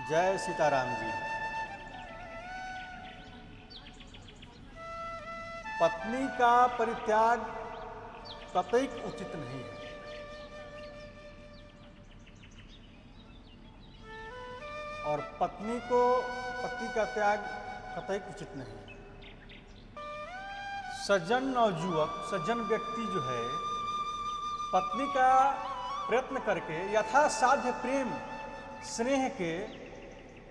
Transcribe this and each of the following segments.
जय सीताराम जी। पत्नी का परित्याग कतई उचित नहीं है और पत्नी को पति का त्याग कतई उचित नहीं है। सज्जन नवयुवक सज्जन व्यक्ति जो है पत्नी का प्रयत्न करके यथासाध्य प्रेम स्नेह के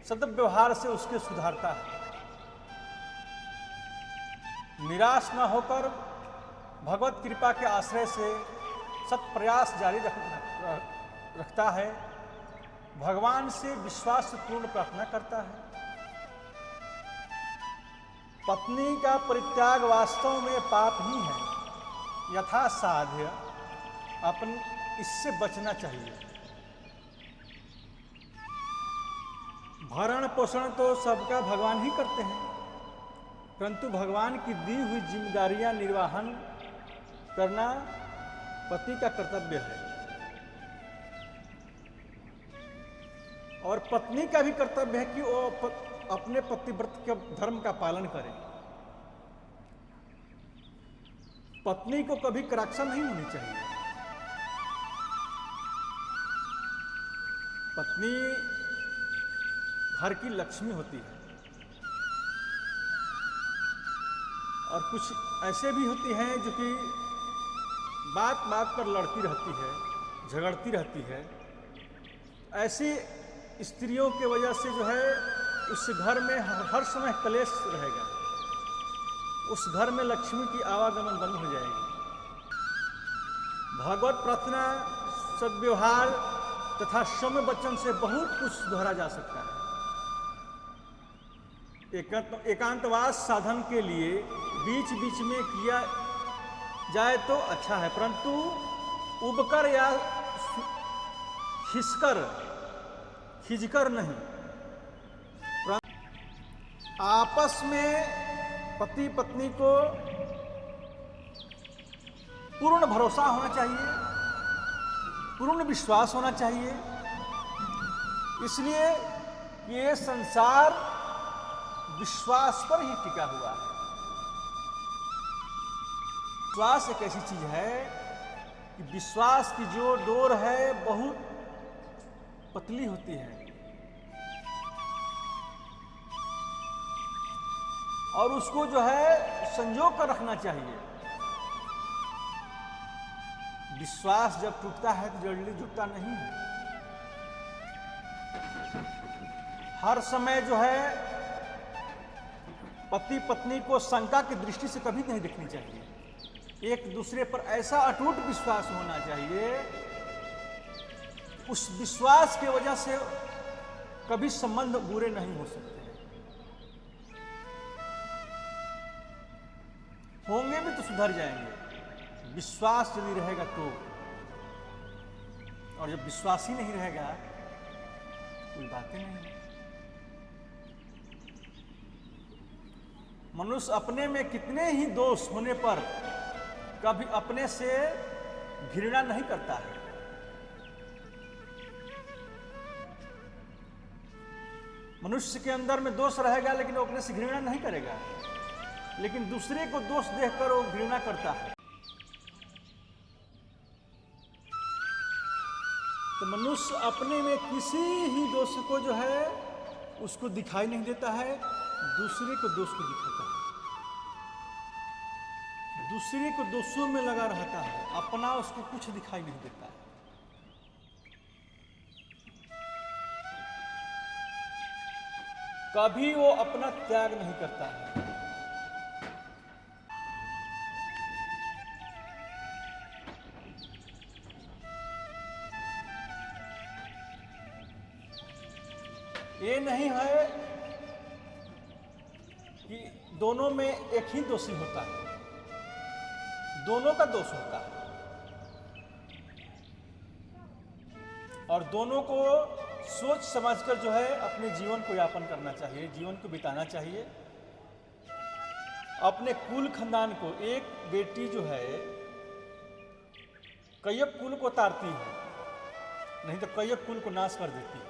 सद्व्यवहार से उसके सुधारता है। निराश न होकर भगवत कृपा के आश्रय से सत प्रयास जारी रखता है। भगवान से विश्वासपूर्ण प्रार्थना करता है। पत्नी का परित्याग वास्तव में पाप ही है। यथासाध्य अपन इससे बचना चाहिए। भरण पोषण तो सबका भगवान ही करते हैं, परंतु भगवान की दी हुई जिम्मेदारियां निर्वाहन करना पति का कर्तव्य है और पत्नी का भी कर्तव्य है कि वो अपने पतिव्रत के धर्म का पालन करे। पत्नी को कभी कराक्षा नहीं होनी चाहिए। पत्नी घर की लक्ष्मी होती है और कुछ ऐसे भी होती हैं जो कि बात बात पर लड़ती रहती है, झगड़ती रहती है। ऐसी स्त्रियों के वजह से जो है उस घर में हर समय क्लेश रहेगा। उस घर में लक्ष्मी की आवागमन बंद हो जाएगी। भगवत प्रार्थना, सद्व्यवहार तथा सौम्य वचन से बहुत कुछ सुधारा जा सकता है। एकांतवास साधन के लिए बीच बीच में किया जाए तो अच्छा है, परंतु उबकर या खिंचकर नहीं। आपस में पति पत्नी को पूर्ण भरोसा होना चाहिए, पूर्ण विश्वास होना चाहिए। इसलिए ये संसार विश्वास पर ही टिका हुआ है। विश्वास एक ऐसी चीज है कि विश्वास की जो डोर है बहुत पतली होती है और उसको जो है संजो कर रखना चाहिए। विश्वास जब टूटता है तो जल्दी जुटता नहीं है। हर समय जो है पति पत्नी को शंका की दृष्टि से कभी नहीं देखनी चाहिए। एक दूसरे पर ऐसा अटूट विश्वास होना चाहिए, उस विश्वास की वजह से कभी संबंध बुरे नहीं हो सकते। होंगे भी तो सुधर जाएंगे, विश्वास यदि रहेगा तो। और जब विश्वास ही नहीं रहेगा कोई बातें नहीं। मनुष्य अपने में कितने ही दोष होने पर कभी अपने से घृणा नहीं करता है। मनुष्य के अंदर में दोष रहेगा लेकिन वो अपने से घृणा नहीं करेगा, लेकिन दूसरे को दोष देखकर वो घृणा करता है। तो मनुष्य अपने में किसी ही दोष को जो है उसको दिखाई नहीं देता है, दूसरे को दोष को दिखाता है। दूसरे को दोषों में लगा रहता है, अपना उसको कुछ दिखाई नहीं देता है। कभी वो अपना त्याग नहीं करता है। ये नहीं है कि दोनों में एक ही दोषी होता है, दोनों का दोष होता है और दोनों को सोच समझकर जो है अपने जीवन को यापन करना चाहिए, जीवन को बिताना चाहिए। अपने कुल खानदान को, एक बेटी जो है कईयक कुल को तारती है, नहीं तो कईयक कुल को नाश कर देती है।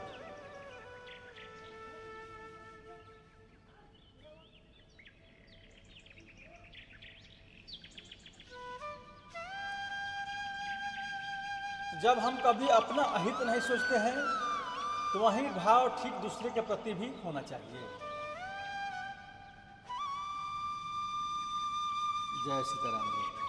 जब हम कभी अपना अहित नहीं सोचते हैं तो वही भाव ठीक दूसरे के प्रति भी होना चाहिए। जय सीताराम जी।